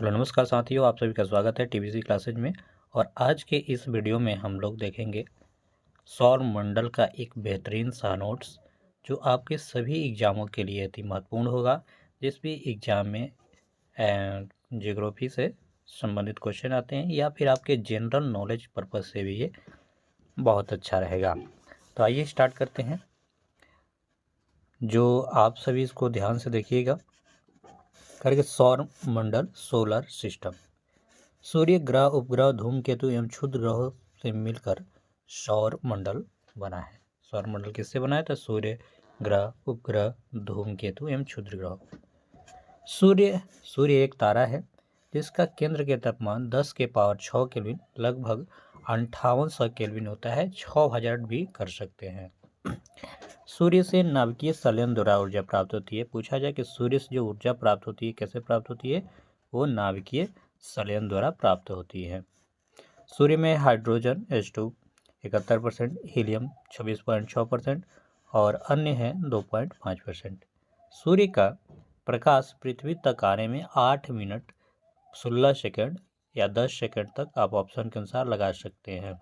Hello नमस्कार साथियों, आप सभी का स्वागत है टीबीसी क्लासेज में। और आज के इस वीडियो में हम लोग देखेंगे सौर मंडल का एक बेहतरीन सा नोट्स जो आपके सभी एग्जामों के लिए अति महत्वपूर्ण होगा। जिस भी एग्जाम में ज्योग्राफी से संबंधित क्वेश्चन आते हैं या फिर आपके जनरल नॉलेज पर्पज से भी ये बहुत अच्छा रहेगा। तो आइए स्टार्ट करते हैं। जो आप सभी इसको ध्यान से देखिएगा करके। सौर मंडल सोलर सिस्टम, सूर्य ग्रह, उपग्रह, धूमकेतु एवं क्षुद्र ग्रहों से मिलकर सौर मंडल बना है। सौर मंडल किससे बना है? तो सूर्य ग्रह, उपग्रह, धूमकेतु एवं क्षुद्र ग्रह। सूर्य एक तारा है जिसका केंद्र के तापमान 10 के पावर 6 केल्विन लगभग 5800 केल्विन होता है। 6000 भी कर सकते हैं। सूर्य से नाभिकीय संलयन द्वारा ऊर्जा प्राप्त होती है। पूछा जाए कि सूर्य से जो ऊर्जा प्राप्त होती है कैसे प्राप्त होती है? वो नाभिकीय संलयन द्वारा प्राप्त होती है। सूर्य में हाइड्रोजन H2 71%, हीलियम 26.6% और अन्य है 2.5%। सूर्य का प्रकाश पृथ्वी तक आने में 8 मिनट 16 सेकंड या 10 सेकंड तक आप ऑप्शन के अनुसार लगा सकते हैं।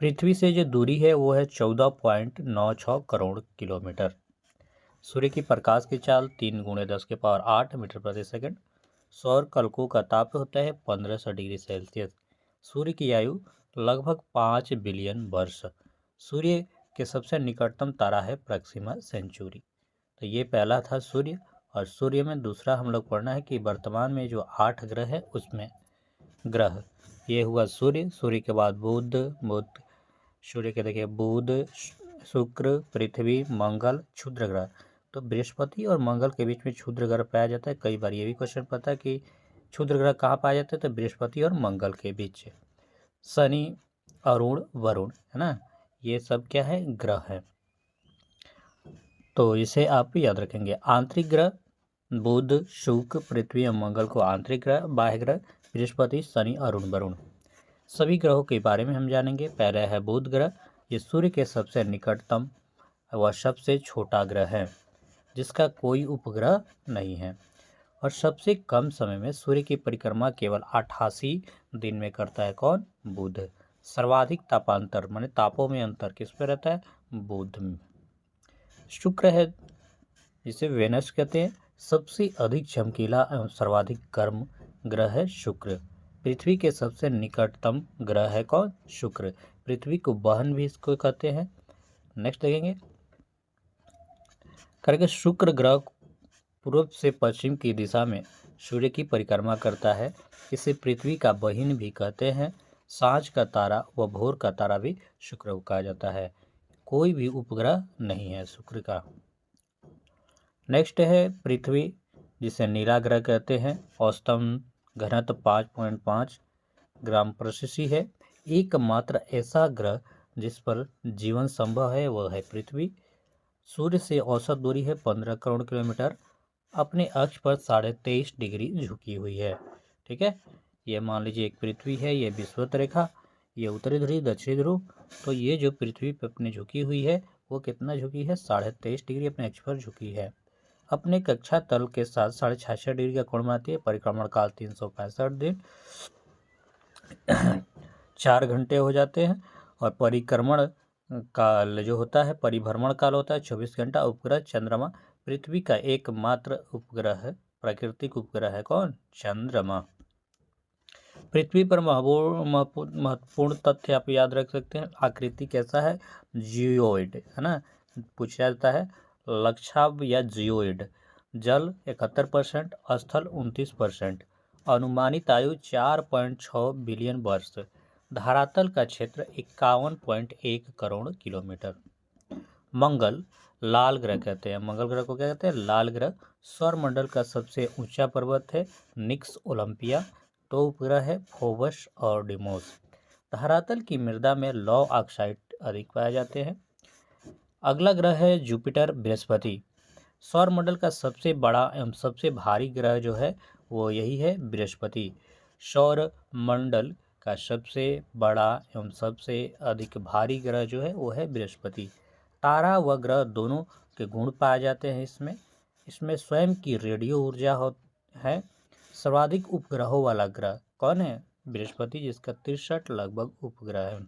पृथ्वी से जो दूरी है वो है 14.96 करोड़ किलोमीटर। सूर्य की प्रकाश की चाल 3 × 10⁸ मीटर प्रति सेकंड। सौर कलकों का ताप होता है 1500 डिग्री सेल्सियस। सूर्य की आयु लगभग 5 बिलियन वर्ष। सूर्य के सबसे निकटतम तारा है प्रॉक्सिमा सेंचुरी। तो ये पहला था सूर्य। और सूर्य में दूसरा हम लोग पढ़ना है कि वर्तमान में जो 8 ग्रह है उसमें ग्रह ये हुआ सूर्य। सूर्य के बाद बुध, सूर्य के देखिए बुध, शुक्र, पृथ्वी, मंगल, क्षुद्र ग्रह। तो बृहस्पति और मंगल के बीच में क्षुद्र ग्रह पाया जाता है। कई बार ये भी क्वेश्चन पता है कि क्षुद्र ग्रह कहाँ पाया जाता है? तो बृहस्पति और मंगल के बीच। शनि, अरुण, वरुण, है ना, ये सब क्या है? ग्रह है। तो इसे आप याद रखेंगे। आंतरिक ग्रह बुध, शुक्र, पृथ्वी और मंगल को आंतरिक ग्रह, बाह्य ग्रह बृहस्पति, शनि, अरुण, वरुण। सभी ग्रहों के बारे में हम जानेंगे। पहला है बुध ग्रह। ये सूर्य के सबसे निकटतम व सबसे छोटा ग्रह है जिसका कोई उपग्रह नहीं है और सबसे कम समय में सूर्य की परिक्रमा केवल 88 दिन में करता है। कौन? बुध। सर्वाधिक तापांतर माने तापों में अंतर किस पे रहता है? बुध में। शुक्र है जिसे वेनस कहते हैं। सबसे अधिक चमकीला एवं सर्वाधिक गर्म ग्रह है शुक्र। पृथ्वी के सबसे निकटतम ग्रह है कौन? शुक्र। पृथ्वी को बहन भी इसको कहते हैं। नेक्स्ट देखेंगे करके। शुक्र ग्रह पूर्व से पश्चिम की दिशा में सूर्य की परिक्रमा करता है। इसे पृथ्वी का बहिन भी कहते हैं। सांझ का तारा व भोर का तारा भी शुक्र को कहा जाता है। कोई भी उपग्रह नहीं है शुक्र का। नेक्स्ट है पृथ्वी जिसे नीला ग्रह कहते हैं। औसतन घनत्व 5.5 ग्राम प्रति सी है। एकमात्र ऐसा ग्रह जिस पर जीवन संभव है वह है पृथ्वी। सूर्य से औसत दूरी है 15 करोड़ किलोमीटर। अपने अक्ष पर 23.5 डिग्री झुकी हुई है। ठीक है, ये मान लीजिए एक पृथ्वी है, ये विषुवत रेखा, ये उत्तरी ध्रुव, दक्षिणी ध्रुव। तो ये जो पृथ्वी पर अपनी झुकी हुई है वो कितना झुकी है? 23.5 डिग्री अपने अक्ष पर झुकी है। अपने कक्षा तल के साथ 66.5 डिग्री का कोण बनाती है। परिक्रमण काल 365 दिन 4 घंटे हो जाते हैं। और परिक्रमण काल जो होता है, परिभ्रमण काल होता है 24 घंटा। उपग्रह चंद्रमा पृथ्वी का एकमात्र उपग्रह है, प्राकृतिक उपग्रह है। कौन? चंद्रमा। पृथ्वी पर महत्वपूर्ण तथ्य आप याद रख सकते हैं। आकृति कैसा है? जियोइड, है ना, पूछा जाता है। लक्षाभ या जियोइड। जल 71%, स्थल 29%। अनुमानित आयु 4.6 बिलियन वर्ष। धरातल का क्षेत्र 51.1 करोड़ किलोमीटर। मंगल लाल ग्रह कहते हैं। मंगल ग्रह को क्या कहते हैं? लाल ग्रह। सौर मंडल का सबसे ऊंचा पर्वत है निक्स ओलंपिया। तो उपग्रह है फोबस और डिमोस। धरातल की मृदा में लौह ऑक्साइड अधिक पाए जाते हैं। अगला ग्रह है जुपिटर, बृहस्पति। सौर मंडल का सबसे बड़ा एवं सबसे भारी ग्रह जो है वो यही है, बृहस्पति। सौर मंडल का सबसे बड़ा एवं सबसे अधिक भारी ग्रह जो है वो है बृहस्पति। तारा व ग्रह दोनों के गुण पाए जाते हैं इसमें। स्वयं की रेडियो ऊर्जा है। सर्वाधिक उपग्रहों वाला ग्रह कौन है? बृहस्पति, जिसका 63 लगभग उपग्रह है।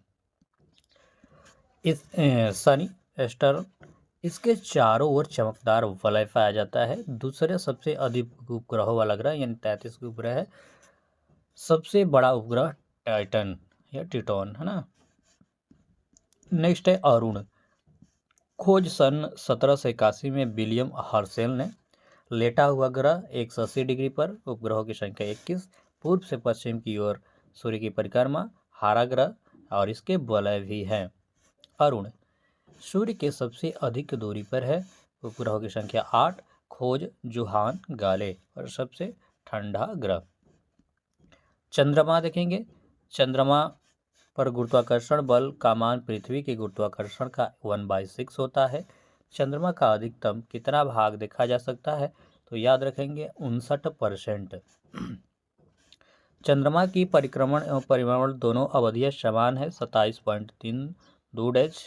इस शनि एस्टर इसके चारों ओर चमकदार वलय पाया जाता है। दूसरे सबसे अधिक उपग्रहों वाला ग्रह यानी 33 उपग्रह है। सबसे बड़ा उपग्रह टाइटन या टिटॉन है ना। नेक्स्ट है अरुण। खोज सन 1781 में विलियम हर्शेल ने। लेटा हुआ ग्रह 180 डिग्री पर, उपग्रहों की संख्या 21, पूर्व से पश्चिम की ओर सूर्य की परिक्रमा, हरा ग्रह और इसके वलय भी हैं। अरुण सूर्य के सबसे अधिक दूरी पर है, उपग्रहों की संख्या 8, खोज जुहान गाले और सबसे ठंडा ग्रह। चंद्रमा देखेंगे। चंद्रमा पर गुरुत्वाकर्षण बल का मान पृथ्वी के गुरुत्वाकर्षण का 1/6 होता है। चंद्रमा का अधिकतम कितना भाग देखा जा सकता है? तो याद रखेंगे 59%। चंद्रमा की परिक्रमण एवं परिभ्रमण दोनों अवधियां समान है, 27.32 डेज।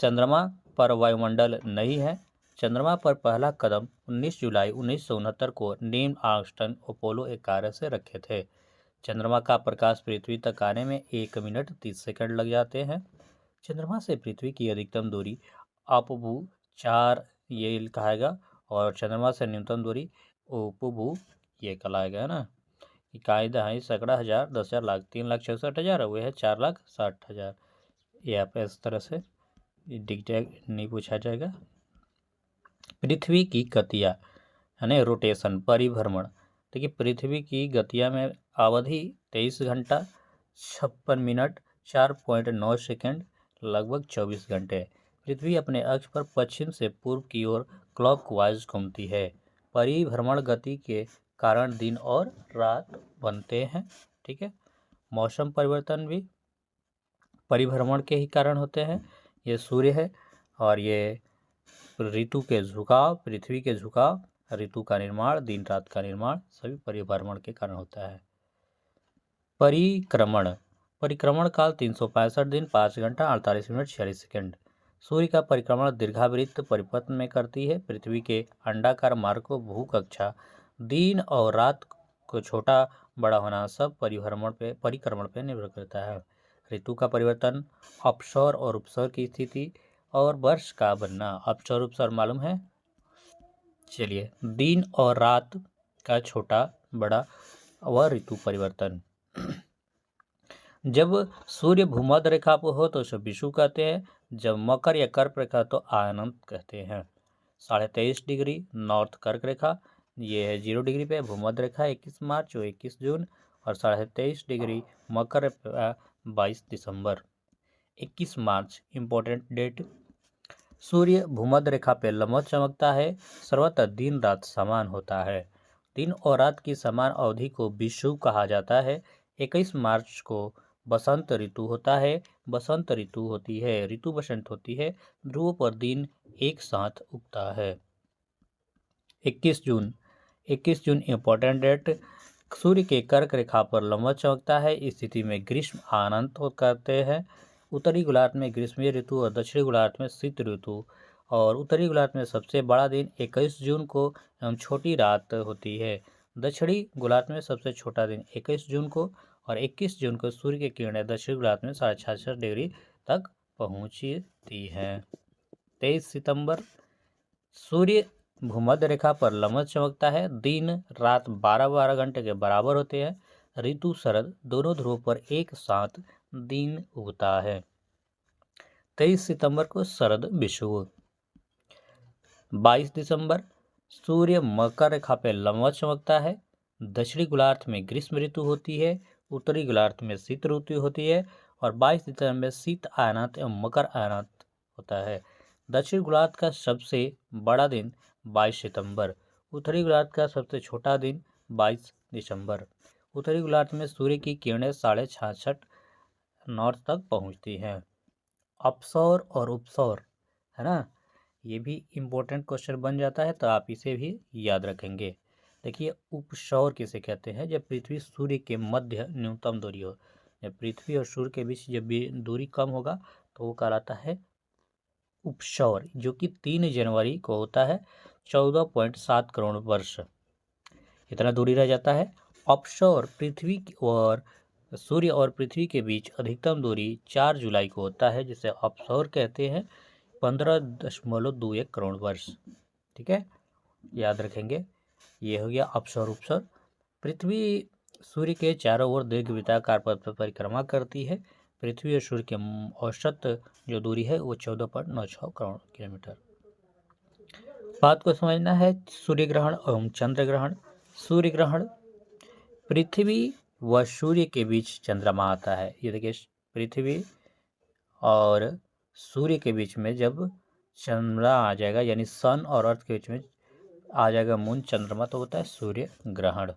चंद्रमा पर वायुमंडल नहीं है। चंद्रमा पर पहला कदम 19 जुलाई 1969 को नील आर्मस्ट्रांग अपोलो 11 से रखे थे। चंद्रमा का प्रकाश पृथ्वी तक आने में 1 मिनट 30 सेकंड लग जाते हैं। चंद्रमा से पृथ्वी की अधिकतम दूरी अपभू 4 ये कहाएगा और चंद्रमा से न्यूनतम दूरी उपभू ये कहलाएगा, है ना। इकाई दहाई सैकड़ा हजार 10,000 लाख 3,64,000 हुए है 4,60,000। ये आप इस तरह से डिटेल नहीं पूछा जाएगा। पृथ्वी की गतियाँ यानी रोटेशन परिभ्रमण। देखिए पृथ्वी की गतियाँ में अवधि 23 घंटा 56 मिनट 4.9 सेकंड लगभग 24 घंटे। पृथ्वी अपने अक्ष पर पश्चिम से पूर्व की ओर क्लॉकवाइज घूमती है। परिभ्रमण गति के कारण दिन और रात बनते हैं। ठीक है। मौसम परिवर्तन भी परिभ्रमण के ही कारण होते हैं। ये सूर्य है और ये ऋतु के झुकाव, पृथ्वी के झुकाव, ऋतु का निर्माण, दिन रात का निर्माण सभी परिभ्रमण के कारण होता है। परिक्रमण परिक्रमण काल 365 दिन 5 घंटा 48 मिनट 46 सेकंड। सूर्य का परिक्रमण दीर्घावृत्त परिपथ में करती है। पृथ्वी के अंडाकार मार्ग को भूकक्षा, दिन और रात को छोटा बड़ा होना सब परिक्रमण पे निर्भर करता है। ऋतु का परिवर्तन, अपसौर और उपसौर की स्थिति और वर्ष का बनना। अपसौर उपसौर मालूम है? चलिए, दिन और रात का छोटा बड़ा व ऋतु परिवर्तन। जब सूर्य भूमध्य रेखा पर हो तो उसे विषुव कहते हैं। जब मकर या कर्क रेखा तो अनंत कहते हैं। 23.5 डिग्री नॉर्थ कर्क रेखा, ये है 0 डिग्री पे। भूमध्य रेखा 21 मार्च और 21 जून और 23.5 डिग्री मकर 22 दिसंबर। 21 मार्च इम्पोर्टेंट डेट। सूर्य भूमध्य रेखा पर लंबवत चमकता है। सर्वत्र दिन रात समान होता है। दिन और रात की समान अवधि को विषुव कहा जाता है। 21 मार्च को बसंत ऋतु होता है। बसंत ऋतु होती है, ऋतु बसंत होती है। ध्रुव पर दिन एक साथ उगता है। 21 जून इम्पोर्टेंट डेट। सूर्य के कर्क रेखा पर लंबवत चमकता है। इस स्थिति में ग्रीष्म अनंत कहते हैं। उत्तरी गोलार्ध में ग्रीष्मीय ऋतु और दक्षिणी गोलार्ध में शीत ऋतु। और उत्तरी गोलार्ध में सबसे बड़ा दिन 21 जून को एवं छोटी रात होती है। दक्षिणी गोलार्ध में सबसे छोटा दिन 21 जून को और 21 जून को सूर्य की किरणें दक्षिणी गोलार्ध में 66.5 डिग्री तक पहुँचती हैं। 23 सितंबर सूर्य भूमध्य रेखा पर लंबवत चमकता है। दिन रात 12-12 घंटे के बराबर होते हैं। ऋतु शरद दोनों ध्रुव पर एक साथ दिन उगता है। 23 सितंबर को शरद विषुव। 22 दिसंबर सूर्य मकर रेखा पर लंबवत चमकता है। दक्षिणी गोलार्ध में ग्रीष्म ऋतु होती है। उत्तरी गोलार्ध में शीत ऋतु होती है और 22 दिसंबर में शीत अयनात एवं मकर अयनात होता है। दक्षिण गोलार्ध का सबसे बड़ा दिन 22 सितंबर। उत्तरी गोलार्ध का सबसे छोटा दिन 22 दिसंबर। उत्तरी गोलार्ध में सूर्य की किरणें 66.5 नॉर्थ तक पहुंचती हैं। अपसौर और उपसौर, है ना, ये भी इम्पोर्टेंट क्वेश्चन बन जाता है, तो आप इसे भी याद रखेंगे। देखिए उपसौर किसे कहते हैं? जब पृथ्वी सूर्य के मध्य न्यूनतम दूरी हो। जब पृथ्वी और सूर्य के बीच जब भी दूरी कम होगा तो वो कहलाता है उपसौर, जो कि 3 जनवरी को होता है। 14.7 करोड़ वर्ष। इतना दूरी रह जाता है। ऑफशोर पृथ्वी और सूर्य और पृथ्वी के बीच अधिकतम दूरी 4 जुलाई को होता है, जिसे ऑफशोर कहते हैं। 15.21 करोड़ वर्ष। ठीक है, याद रखेंगे। ये हो गया ऑफशोर उपशोर। पृथ्वी सूर्य के चारों ओर दीर्घवृत्ताकार पथ पर परिक्रमा करती है। पृथ्वी और सूर्य के औसत जो दूरी है वो 14.96 करोड़ किलोमीटर। बात को समझना है सूर्य ग्रहण एवं चंद्र ग्रहण। सूर्य ग्रहण, पृथ्वी व सूर्य के बीच चंद्रमा आता है। ये देखिए, पृथ्वी और सूर्य के बीच में जब चंद्रमा आ जाएगा, यानी सन और अर्थ के बीच में आ जाएगा मून चंद्रमा, तो होता है सूर्य ग्रहण।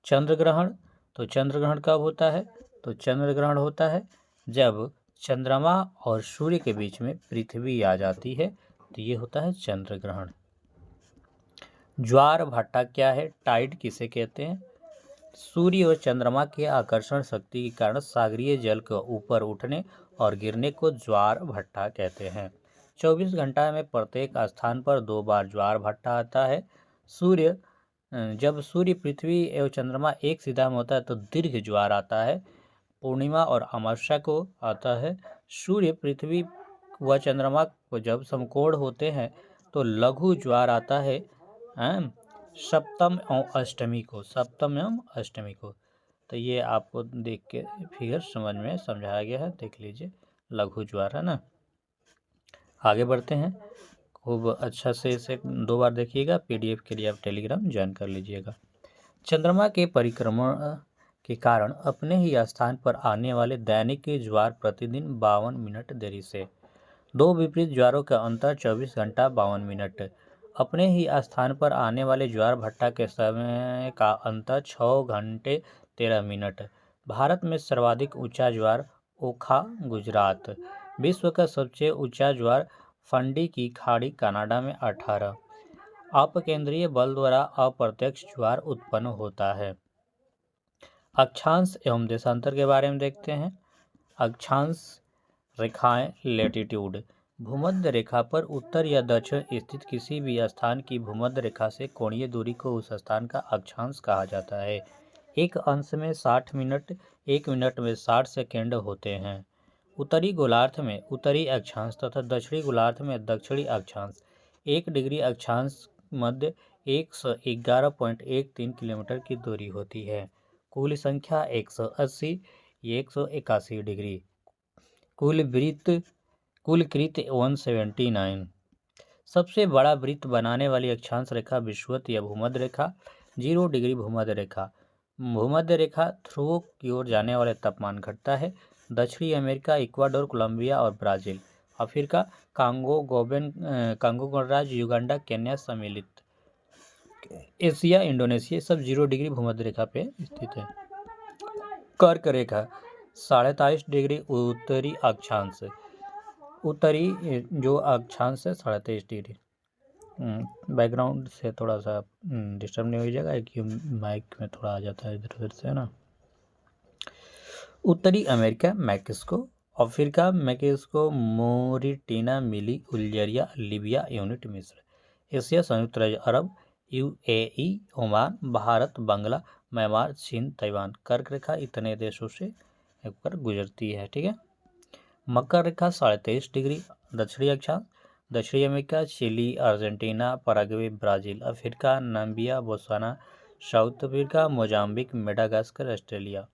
चंद्र ग्रहण, तो चंद्र ग्रहण कब होता है? तो चंद्र ग्रहण होता है जब चंद्रमा और सूर्य के बीच में पृथ्वी आ जाती है, तो ये होता है चंद्र ग्रहण। ज्वार भाटा क्या है? टाइड किसे कहते हैं? सूर्य और चंद्रमा के आकर्षण शक्ति के कारण सागरीय जल को ऊपर उठने और गिरने को ज्वार भट्टा कहते हैं। 24 घंटा में प्रत्येक स्थान पर 2 बार ज्वार भट्टा आता है। जब सूर्य, पृथ्वी एवं चंद्रमा एक सीधा में होता है तो दीर्घ ज्वार आता है। पूर्णिमा और अमावस्या को आता है। सूर्य, पृथ्वी व चंद्रमा को जब समकोण होते हैं तो लघु ज्वार आता है। सप्तम एवं अष्टमी को, सप्तम एवं अष्टमी को। तो ये आपको देख के फिगर समझ में समझाया गया है, देख लीजिए, लघु ज्वार है ना। आगे बढ़ते हैं। खूब अच्छा से इसे 2 बार देखिएगा। PDF के लिए आप टेलीग्राम ज्वाइन कर लीजिएगा। चंद्रमा के परिक्रमण के कारण अपने ही स्थान पर आने वाले दैनिक ज्वार प्रतिदिन 52 मिनट देरी से। 2 विपरीत ज्वारों का अंतर 24 घंटा 52 मिनट। अपने ही स्थान पर आने वाले ज्वार भट्टा के समय का अंतर 6 घंटे 13 मिनट। भारत में सर्वाधिक ऊंचा ज्वार ओखा, गुजरात। विश्व का सबसे ऊंचा ज्वार फंडी की खाड़ी, कनाडा में 18। अपकेंद्रीय बल द्वारा अप्रत्यक्ष ज्वार उत्पन्न होता है। अक्षांश एवं देशांतर के बारे में देखते हैं। अक्षांश रेखाएं, लैटिट्यूड, भूमध्य रेखा पर उत्तर या दक्षिण स्थित किसी भी स्थान की भूमध्य रेखा से कोणीय दूरी को उस स्थान का अक्षांश कहा जाता है। एक अंश में 60 मिनट, 1 मिनट में 60 सेकेंड होते हैं। उत्तरी गोलार्ध में उत्तरी अक्षांश तथा दक्षिणी गोलार्ध में दक्षिणी अक्षांश। 1 डिग्री अक्षांश मध्य 111.13 किलोमीटर की दूरी होती है। कुल संख्या 180, ये 181 डिग्री। कुल कृत 179। सबसे बड़ा वृत्त बनाने वाली अक्षांश रेखा विषुवत या भूमध्य रेखा, 0 डिग्री भूमध्य रेखा। भूमध्य रेखा ध्रुवों की ओर जाने वाले तापमान घटता है। दक्षिणी अमेरिका, इक्वाडोर, कोलंबिया और ब्राजील। अफ्रीका, कांगो गणराज्य, युगांडा, केन्या सम्मिलित। एशिया, इंडोनेशिया, सब 0 डिग्री भूमध्य रेखा पे स्थित है। कर्क रेखा 43.5 डिग्री उत्तरी अक्षांश। उत्तरी जो अक्षांश है 23.5 डिग्री। बैकग्राउंड से थोड़ा सा डिस्टर्ब नहीं हो जाएगा, कि माइक में थोड़ा आ जाता है इधर उधर से, है ना। उत्तरी America, Mexico. Africa, Mexico, Mauritania, मिली, अल्जीरिया, लीबिया, यूनिट मिस्र। एशिया, संयुक्त राज्य अरब, UAE, Oman, Bharat, Bangla, Myanmar, चीन, ताइवान। कर्क रेखा इतने देशों से होकर गुजरती है। ठीक है। मकर रेखा 23.5 डिग्री दक्षिणी अक्षांश। दक्षिणी America, Chile, Argentina, Paraguay, Brazil. Africa, Namibia, Botswana. South Africa, Mozambique, Madagascar, Australia.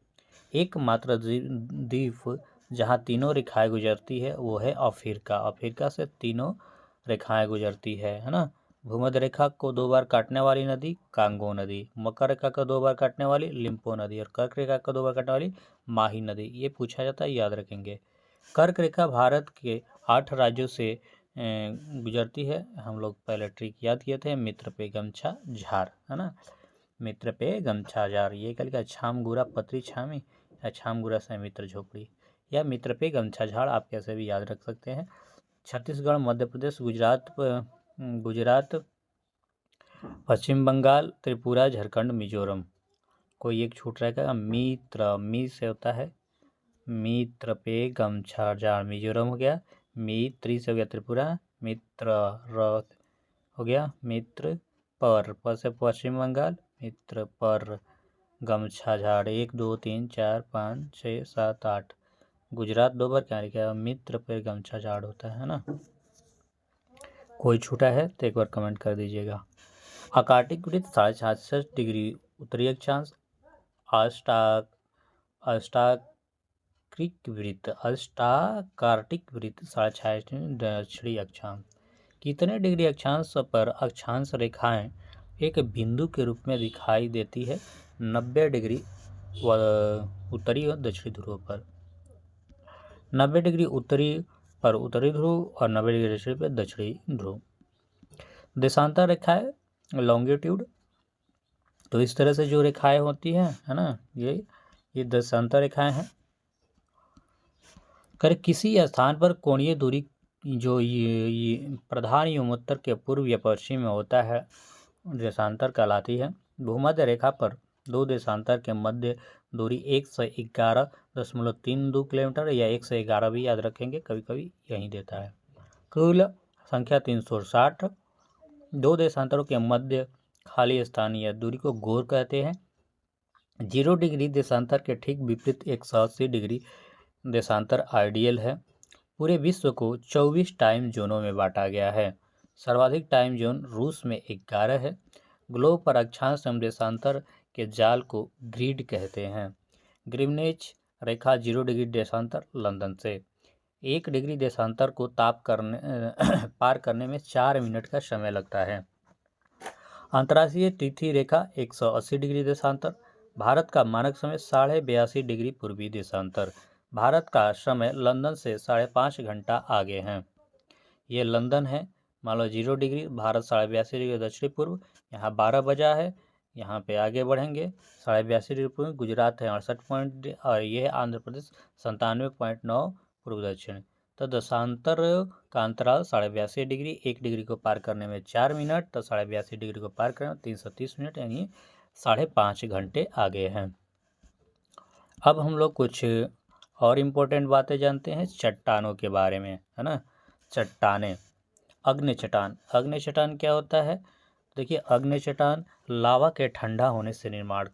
एकमात्र द्वीप जहां तीनों रेखाएं गुजरती है वो है अफ्रीका। अफ्रीका से तीनों रेखाएं गुजरती है ना। भूमध्य रेखा को 2 बार काटने वाली नदी कांगो नदी। मकर रेखा को 2 बार काटने वाली लिम्पो नदी। और कर्क रेखा को 2 बार काटने वाली माही नदी। ये पूछा जाता है, याद रखेंगे। कर्क रेखा भारत के 8 राज्यों से गुजरती है। हम लोग पहले ट्रिक याद किए थे, मित्र पे गमछा झार, है ना। मित्र पे गमछा झार, ये कल का छाम गुरा पत्री छामी, या छाम गुरा से मित्र झोपड़ी, या मित्र पे गमछा झाड़, आप कैसे भी याद रख सकते हैं। छत्तीसगढ़, मध्य प्रदेश, गुजरात, पश्चिम बंगाल, त्रिपुरा, झारखंड, मिजोरम। कोई एक छूट रहेगा। मित्र, मी से होता है मित्र पे गमछा झाड़, मिजोरम हो गया। मित्री से हो गया त्रिपुरा। मित्र र हो गया मित्र, पर से पश्चिम बंगाल, मित्र पर गमछा झाड़ 1 2 3 4 5 6 7 8। गुजरात 2 बार क्या लिखा है? मित्र पर गमछा झाड़ होता है ना। कोई छूटा है तो एक बार कमेंट कर दीजिएगा। आर्कटिक वृत्त 66.5 डिग्री उत्तरी अक्षांश। अस्टार्कटिक वृत्त 66.5 दक्षिणी अक्षांश। कितने डिग्री अक्षांश पर अक्षांश रेखाएं एक बिंदु के रूप में दिखाई देती है? 90 डिग्री उत्तरी और दक्षिणी ध्रुव पर। 90 डिग्री उत्तरी पर उत्तरी ध्रुव और 90 डिग्री दक्षिणी पर दक्षिणी ध्रुव। देशांतर रेखाएं लॉन्गिट्यूड, तो इस तरह से जो रेखाएं होती हैं है ना, ये देशांतर रेखाएं हैं। कर किसी स्थान पर कोणीय दूरी जो ये प्रधान युमोत्तर के पूर्व या पश्चिम में होता है देशांतर कहलाती है। भूमध्य रेखा पर दो देशांतर के मध्य दूरी 111.32 किलोमीटर या 111 भी याद रखेंगे, कभी कभी यही देता है। कुल संख्या 360। दो देशांतरों के मध्य खाली स्थान या दूरी को गोर कहते हैं। 0 डिग्री देशांतर के ठीक विपरीत 180 डिग्री देशांतर आइडियल है। पूरे विश्व को 24 टाइम जोनों में बांटा गया है। सर्वाधिक टाइम जोन रूस में 11 है। ग्लोब पर अक्षांश एवं देशांतर के जाल को ग्रिड कहते हैं। ग्रीनिच रेखा 0 डिग्री देशांतर लंदन से। 1 डिग्री देशांतर को पार करने में 4 मिनट का समय लगता है। अंतर्राष्ट्रीय तिथि रेखा 180 डिग्री देशांतर। भारत का मानक समय 82.5 डिग्री पूर्वी देशांतर। भारत का समय लंदन से 5.5 घंटा आगे है। ये लंदन है, मान लो 0 डिग्री, भारत 82.5 डिग्री दक्षिणी पूर्व, यहाँ 12 बजा है। यहाँ पे आगे बढ़ेंगे 82.5 डिग्री पूर्व। गुजरात है 68 पॉइंट और ये है आंध्र प्रदेश 97.9 पूर्व दक्षिण। तो देशांतर का अंतराल 82.5 डिग्री। 1 डिग्री को पार करने में 4 मिनट, तो 82.5 डिग्री को पार करने में 330 मिनट, यानी 5.5 घंटे आगे हैं। अब हम लोग कुछ और इम्पोर्टेंट बातें जानते हैं चट्टानों के बारे में, है ना। चट्टानें। अग्नि चट्टान। अग्नि चट्टान क्या होता है? देखिए, अग्नि चट्टान लावा के ठंडा होने से निर्माण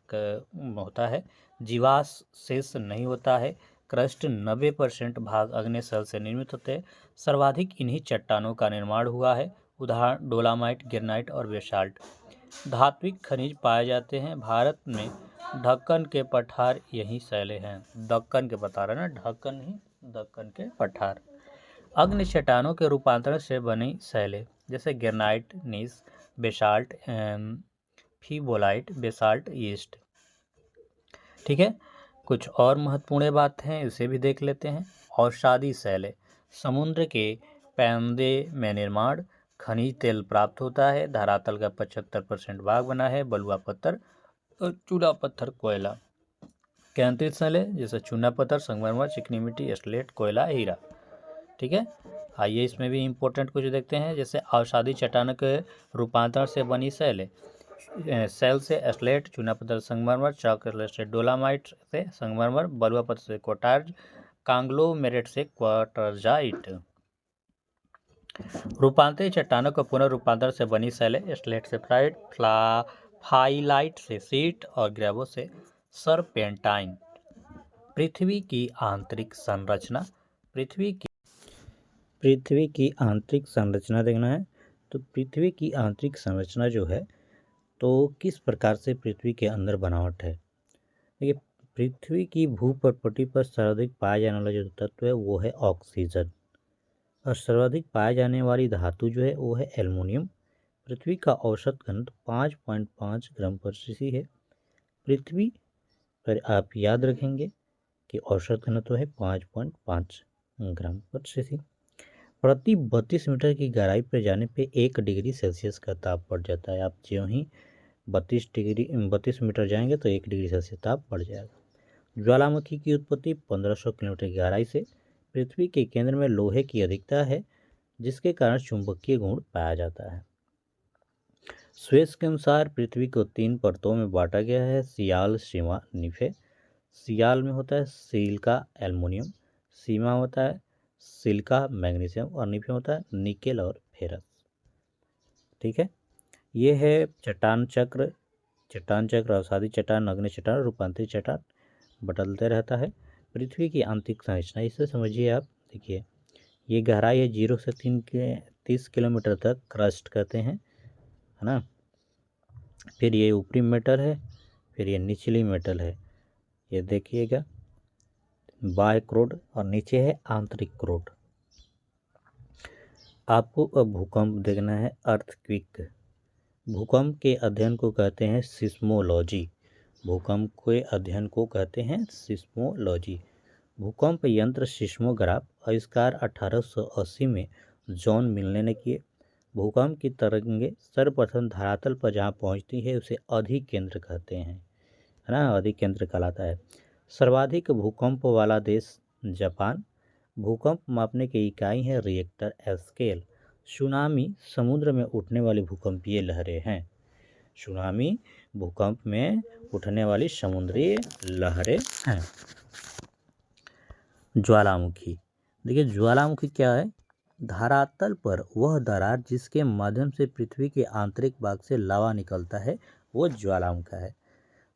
होता है। जीवावशेष नहीं होता है। क्रस्ट 90% भाग अग्निशैल से निर्मित होते हैं। सर्वाधिक इन्हीं चट्टानों का निर्माण हुआ है। उदाहरण डोलामाइट, गिरनाइट और बेसाल्ट। धात्विक खनिज पाए जाते हैं। भारत में ढक्कन के पठार यही शैले हैं। दक्कन के बता रहे ना, ढक्कन ही दक्कन के पठार। अग्नि चट्टानों के रूपांतरण से बनी शैलें जैसे गिरनाइट, नीस, बेसाल्ट, फिबोलाइट, बेसाल्ट, ईस्ट। ठीक है, कुछ और महत्वपूर्ण बात हैं, इसे भी देख लेते हैं। औषधि शैलें। समुद्र के पैंदे में निर्माण। खनिज तेल प्राप्त होता है। धरातल का 75% भाग बना है। बलुआ पत्थर और चूना पत्थर, कोयला। केंद्रित शैलें जैसे चूना पत्थर, संगमरमर, चिकनी मिट्टी, स्लेट, कोयला, हीरा। ठीक है, आइए इसमें भी इम्पोर्टेंट कुछ देखते हैं। जैसे औषधि चट्टानों के रूपांतरण से बनी शैलें। सेल से स्लेट, चूना पत्थर संगमरमर, चॉक से डोलामाइट से संगमरमर, बलुआ पत्थर से क्वार्ट्ज, कांग्लोमेरेट से क्वार्टजाइट। रूपांतरित चट्टानों को पुनर्रूपांतरण से बनी शैलें। स्लेट से फाइलाइट से सीट और ग्रेवो से सरपेंटाइन। पृथ्वी की आंतरिक संरचना। पृथ्वी की आंतरिक संरचना देखना है। तो पृथ्वी की आंतरिक संरचना जो है, तो किस प्रकार से पृथ्वी के अंदर बनावट है। देखिए, पृथ्वी की भूप्रपटी पर सर्वाधिक पाया जाने वाला जो तत्व है वो है ऑक्सीजन, और सर्वाधिक पाए जाने वाली धातु जो है वो है एल्युमिनियम। पृथ्वी का औसत घनत्व 5.5 ग्राम पर सीसी है। पृथ्वी पर आप याद रखेंगे कि औसत घनत्व है 5.5 ग्राम पर सीसी। प्रति 32 मीटर की गहराई पर जाने पे 1 डिग्री सेल्सियस का ताप बढ़ जाता है। आप ज्यों ही 32 मीटर जाएंगे तो 1 डिग्री सेल्सियस ताप बढ़ जाएगा। ज्वालामुखी की उत्पत्ति 1500 किलोमीटर की गहराई से। पृथ्वी के केंद्र में लोहे की अधिकता है, जिसके कारण चुंबकीय गुण पाया जाता है। स्वेस के अनुसार पृथ्वी को 3 परतों में बांटा गया है। सियाल, सीमा, निफे। सियाल में होता है सिलिका, एल्युमिनियम। सीमा होता है सिलिका, मैग्नीशियम, और निफे होता है निकेल और फेरस। ठीक है, ये है चट्टान चक्र। चट्टान चक्र, अवसादी चट्टान, नग्न चट्टान, रूपांतरित चट्टान बदलते रहता है। पृथ्वी की आंतरिक संरचना, इसे समझिए आप। देखिए ये गहराई है 0 से 30 किलोमीटर तक क्रस्ट कहते हैं, है ना। फिर ये ऊपरी मेटल है, फिर ये निचली मेटल है। ये देखिएगा बाह्य क्रोड और नीचे है आंतरिक क्रोड। आपको अब भूकंप देखना है, अर्थक्वेक। भूकंप के अध्ययन को कहते हैं सिस्मोलॉजी। भूकंप के अध्ययन को कहते हैं सिस्मोलॉजी। भूकंप यंत्र सिस्मोग्राफ आविष्कार 1880 में जॉन मिलने ने किए। भूकंप की तरंगें सर्वप्रथम धरातल पर जहाँ पहुँचती है उसे अधिकेंद्र कहते हैं, है ना, अधिकेंद्र कहलाता है। सर्वाधिक भूकंप वाला देश जापान। भूकंप मापने की इकाई है रिएक्टर स्केल। सुनामी समुद्र में उठने वाली भूकंपीय लहरें हैं। सुनामी भूकंप में उठने वाली समुद्री लहरें हैं। ज्वालामुखी। देखिए ज्वालामुखी क्या है? धरातल पर वह दरार जिसके माध्यम से पृथ्वी के आंतरिक भाग से लावा निकलता है वो ज्वालामुखी है।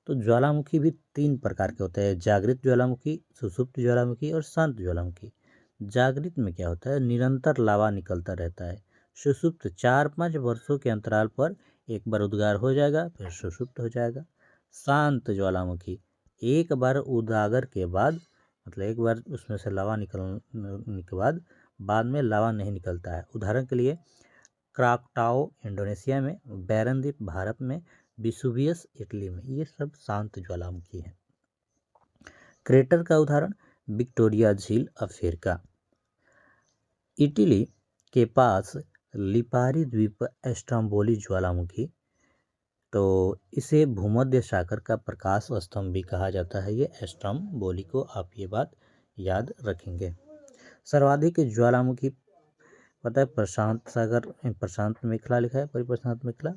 तो ज्वालामुखी भी 3 प्रकार के होते हैं, जागृत ज्वालामुखी, सुषुप्त ज्वालामुखी और शांत ज्वालामुखी। जागृत में क्या होता है? निरंतर लावा निकलता रहता है। सुषुप्त 4-5 वर्षों के अंतराल पर एक बार उद्गार हो जाएगा फिर सुषुप्त हो जाएगा। शांत ज्वालामुखी एक बार उजागर के बाद, मतलब एक बार उसमें से लावा निकलने के बाद में लावा नहीं निकलता है। उदाहरण के लिए क्राकटाओ इंडोनेशिया में, बैरनद्वीप भारत में, विसुवियस इटली में, ये सब शांत ज्वालामुखी हैं। क्रेटर का उदाहरण विक्टोरिया झील अफ्रीका। इटली के पास लिपारी द्वीप स्ट्रोम्बोली ज्वालामुखी, तो इसे भूमध्य सागर का प्रकाश स्तंभ भी कहा जाता है। ये स्ट्रोम्बोली को आप ये बात याद रखेंगे। सर्वाधिक ज्वालामुखी पता है प्रशांत सागर, प्रशांत मेखला लिखा है, परिप्रशांत मेखला।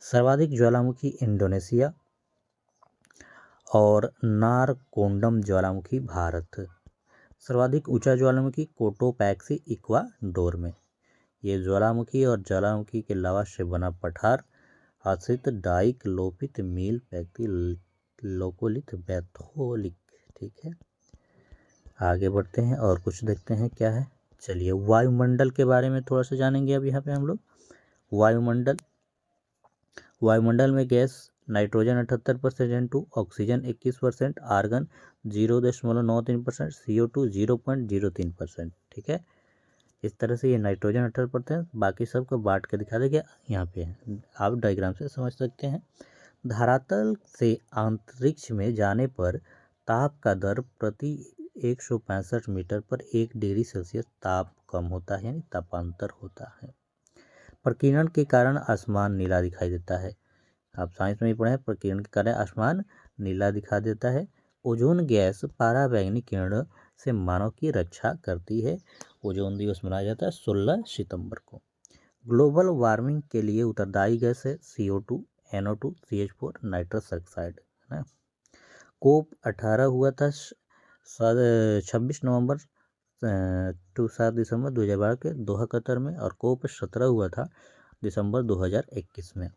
सर्वाधिक ज्वालामुखी इंडोनेशिया और नारकोंडम ज्वालामुखी भारत। सर्वाधिक ऊंचा ज्वालामुखी कोटोपैक्सी इक्वाडोर में। ये ज्वालामुखी और ज्वालामुखी के लावा से बना पठार, आश्रित डाइक, लोपित, मील, पैक्ति, लोकोलिथ, बैथोलिक। ठीक है, आगे बढ़ते हैं और कुछ देखते हैं क्या है। चलिए वायुमंडल के बारे में थोड़ा सा जानेंगे अब यहाँ पे हम लोग। वायुमंडल में gas nitrogen 78% N2, oxygen 21%, argon 0.93%, CO2 0.03%। ठीक है, इस तरह से ये नाइट्रोजन 18%, बाकी सबको बांट के दिखा देगा यहाँ पे, आप डायग्राम से समझ सकते हैं। धरातल से अंतरिक्ष में जाने पर ताप का दर प्रति 165 मीटर पर 1 डिग्री सेल्सियस ताप कम होता है, यानी तापांतर होता है। प्रकीर्णन के कारण आसमान नीला दिखाई देता है। आप साइंस में भी पढ़े हैं, प्रकीर्णन के कारण आसमान नीला दिखा देता है। ओजोन गैस पराबैंगनी किरणों से मानव की रक्षा करती है। ओजोन दिवस मनाया जाता है 16 सितंबर को। ग्लोबल वार्मिंग के लिए उत्तरदायी गैस है CO2, NO2, CH4, nitrous oxide, है ना। कोप 18 हुआ था 26 नवंबर टू 7 दिसंबर 2012 के दोहा कतर में, और कोप 17 हुआ था दिसंबर 2021 में।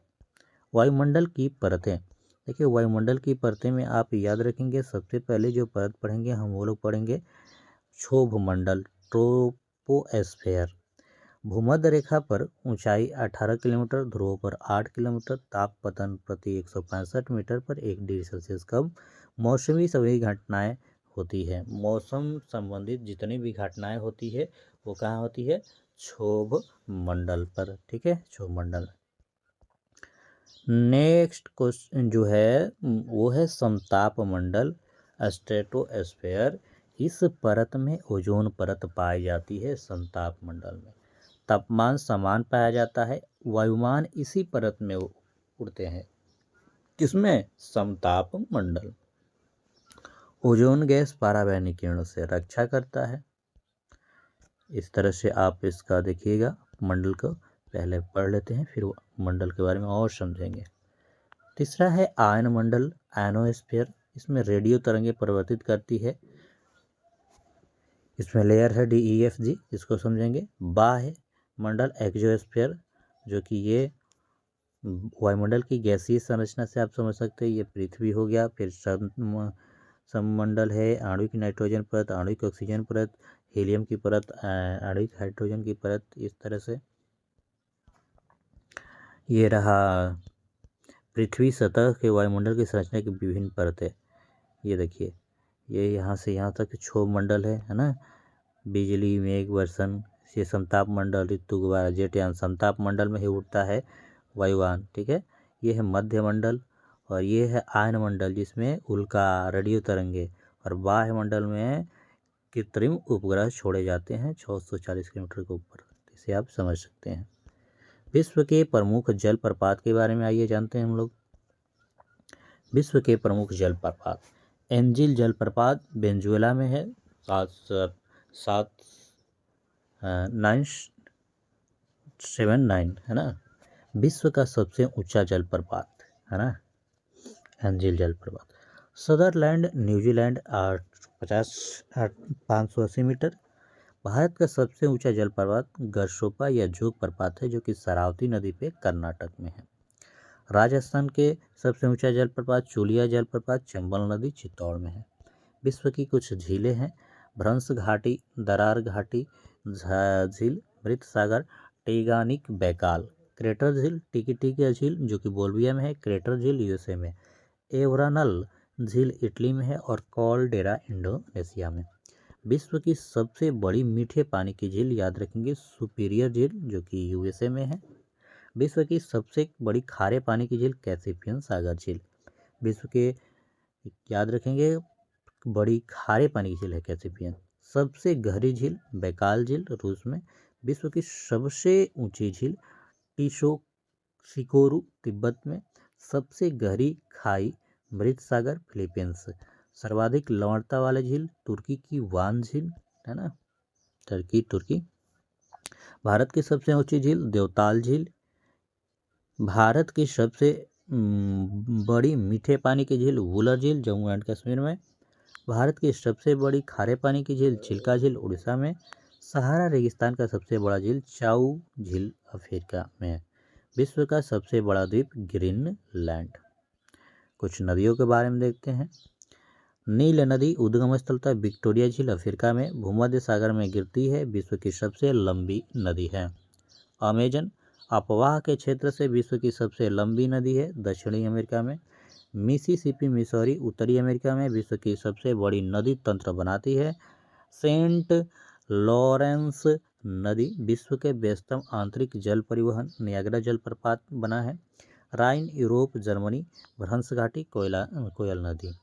वायुमंडल की परतें। देखिए वायुमंडल की परतें में आप याद रखेंगे, सबसे पहले जो परत पढ़ेंगे हम वो लोग पढ़ेंगे क्षोभ मंडल, ट्रोपोस्फेयर। भूमध्य रेखा पर ऊंचाई 18 किलोमीटर, ध्रुवों पर 8 किलोमीटर, तापपतन प्रति 165 मीटर पर 1 डिग्री सेल्सियस कम। मौसमी सभी घटनाएं होती है, मौसम संबंधित जितनी भी घटनाएं होती है वो कहाँ होती है? क्षोभ मंडल पर। ठीक है, क्षोभ मंडल। नेक्स्ट क्वेश्चन जो है वो है समताप मंडल, स्ट्रेटोस्फेयर। इस परत में ओजोन परत पाई जाती है समताप मंडल में। तापमान समान पाया जाता है। वायुमान इसी परत में उड़ते हैं, किसमें? समताप मंडल। ओजोन गैस पराबैंगनी किरणों से रक्षा करता है। इस तरह से आप इसका देखिएगा, मंडल को पहले पढ़ लेते हैं फिर मंडल के बारे में और समझेंगे। तीसरा है आयन मंडल, आयनोस्फीयर। इसमें रेडियो तरंगें परिवर्तित करती है। इसमें लेयर है DEF G, इसको समझेंगे। बाह्य मंडल एक्सोस्फीयर, जो कि ये वायुमंडल की गैसीय संरचना से आप समझ सकते हैं, ये पृथ्वी हो गया। फिर सममंडल है, आणविक नाइट्रोजन परत, आणविक ऑक्सीजन परत, हीलियम की परत, आणविक हाइड्रोजन की परत। इस तरह से ये रहा पृथ्वी सतह के वायुमंडल की संरचना की विभिन्न परतें। ये देखिए, ये यहाँ से यहाँ तक क्षोभ मंडल है ना, बिजली, मेघ, वर्षण। ये समताप मंडल, ऋतु गुब्बारा, जेटयान। समताप मंडल में ही उड़ता है वायुयान, ठीक है। ये है मध्य मंडल, और ये है आयन मंडल जिसमें उल्का, रेडियो तरंगे, और बाह्य मंडल में कृत्रिम उपग्रह छोड़े जाते हैं 640 किलोमीटर के ऊपर। इसे आप समझ सकते हैं। विश्व के प्रमुख जलप्रपात के बारे में आइए जानते हैं हम लोग। विश्व के प्रमुख जलप्रपात। एंजिल जलप्रपात वेनेजुएला में है, 979 है ना। विश्व का सबसे ऊंचा जलप्रपात है ना, एंजिल जलप्रपात। Sutherland New Zealand 580 metre. भारत का सबसे ऊंचा जलप्रपात गरसोपा या जोग प्रपात है, जो कि शरावती नदी पे कर्नाटक में है। राजस्थान के सबसे ऊंचा जलप्रपात चूलिया जलप्रपात चंबल नदी चित्तौड़ में है। विश्व की कुछ झीलें हैं। भ्रंश घाटी, दरार घाटी झील, मृत सागर, टेगानिक बैकाल। क्रेटर झील, टिकिटिकी झील जो कि बोल्विया में है। क्रेटर झील यूएसए में। एवरानल झील इटली में है, और कॉलडेरा इंडोनेशिया में। विश्व की सबसे बड़ी मीठे पानी की झील याद रखेंगे सुपीरियर झील, जो कि यूएसए में है। विश्व की सबसे बड़ी खारे पानी की झील कैस्पियन सागर झील। विश्व के याद रखेंगे बड़ी खारे पानी की झील है कैस्पियन। सबसे गहरी झील बैकाल झील रूस में। विश्व की सबसे ऊंची झील टिशोसिकोरु तिब्बत में। सबसे गहरी खाई मृत सागर फिलीपींस। सर्वाधिक लवणता वाले झील तुर्की की वान झील है ना, तुर्की। भारत की सबसे ऊंची झील देवताल झील। भारत की सबसे बड़ी मीठे पानी की झील वुलर झील जम्मू एंड कश्मीर में। भारत की सबसे बड़ी खारे पानी की झील चिल्का झील उड़ीसा में। सहारा रेगिस्तान का सबसे बड़ा झील चाऊ झील अफ्रीका में। विश्व का सबसे बड़ा द्वीप ग्रीनलैंड। कुछ नदियों के बारे में देखते हैं। नील नदी उद्गम स्थल था विक्टोरिया झील अफ्रीका में, भूमध्य सागर में गिरती है, विश्व की सबसे लंबी नदी है। अमेजन अपवाह के क्षेत्र से विश्व की सबसे लंबी नदी है, दक्षिणी अमेरिका में। मिसिसिपी मिसौरी उत्तरी अमेरिका में विश्व की सबसे बड़ी नदी तंत्र बनाती है। सेंट लॉरेंस नदी विश्व के व्यस्तम आंतरिक जल परिवहन नियाग्रा जलप्रपात बना है। राइन यूरोप जर्मनी, भ्रंश घाटी कोयल नदी।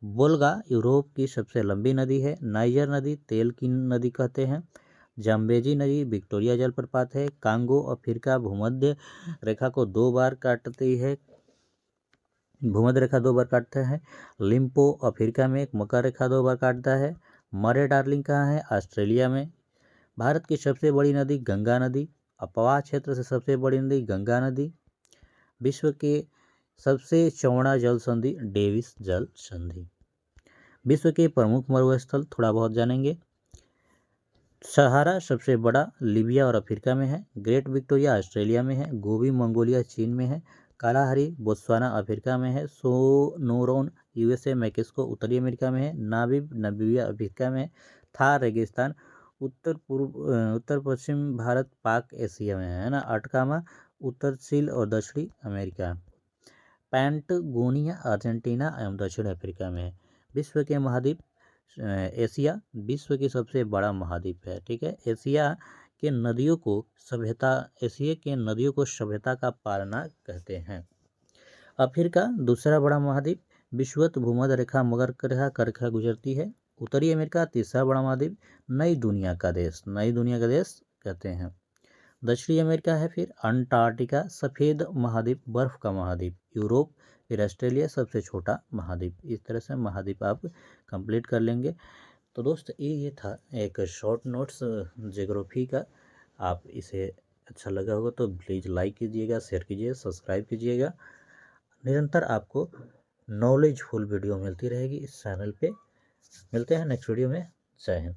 वोल्गा यूरोप की सबसे लंबी नदी है। नाइजर नदी तेल की नदी कहते हैं। जाम्बेजी नदी विक्टोरिया जलप्रपात है। कांगो अफ्रीका भूमध्य रेखा को 2 बार काटती है, भूमध्य रेखा 2 बार काटता है। लिम्पो अफ्रीका में मकर रेखा 2 बार काटता है। मरे डार्लिंग कहाँ है, ऑस्ट्रेलिया में। भारत की सबसे बड़ी नदी गंगा नदी, अपवाह क्षेत्र से सबसे बड़ी नदी गंगा नदी। विश्व के सबसे चौड़ा जल संधि डेविस जल संधि। विश्व के प्रमुख मरुस्थल थोड़ा बहुत जानेंगे। सहारा सबसे बड़ा लीबिया और अफ्रीका में है। ग्रेट विक्टोरिया ऑस्ट्रेलिया में है। गोबी मंगोलिया चीन में है। कालाहारी बोत्सवाना अफ्रीका में है। सोनोरोन यूएसए मैक्सिको उत्तरी अमेरिका में है। नामीब नामीबिया अफ्रीका में है। थार रेगिस्तान उत्तर पश्चिम भारत पाक एशिया में है ना। अटकामा उत्तरशील और दक्षिणी अमेरिका। पैंटागोनिया अर्जेंटीना एवं दक्षिण अफ्रीका में है। विश्व के महाद्वीप एशिया विश्व की सबसे बड़ा महाद्वीप है, ठीक है। एशिया के नदियों को सभ्यता का पालना कहते हैं। अफ्रीका दूसरा बड़ा महाद्वीप, विषुवत भूमध्य रेखा मकर रेखा गुजरती है। उत्तरी अमेरिका तीसरा बड़ा महाद्वीप, नई दुनिया का देश कहते हैं। दक्षिणी अमेरिका है फिर अंटार्कटिका सफ़ेद महाद्वीप बर्फ का महाद्वीप। यूरोप फिर ऑस्ट्रेलिया सबसे छोटा महाद्वीप। इस तरह से महाद्वीप आप कंप्लीट कर लेंगे। तो दोस्त ये था एक शॉर्ट नोट्स ज्योग्राफी का। आप इसे अच्छा लगा होगा तो प्लीज़ लाइक कीजिएगा, शेयर कीजिएगा, सब्सक्राइब कीजिएगा। निरंतर आपको नॉलेजफुल वीडियो मिलती रहेगी इस चैनल पे। मिलते हैं नेक्स्ट वीडियो में। जय हिंद।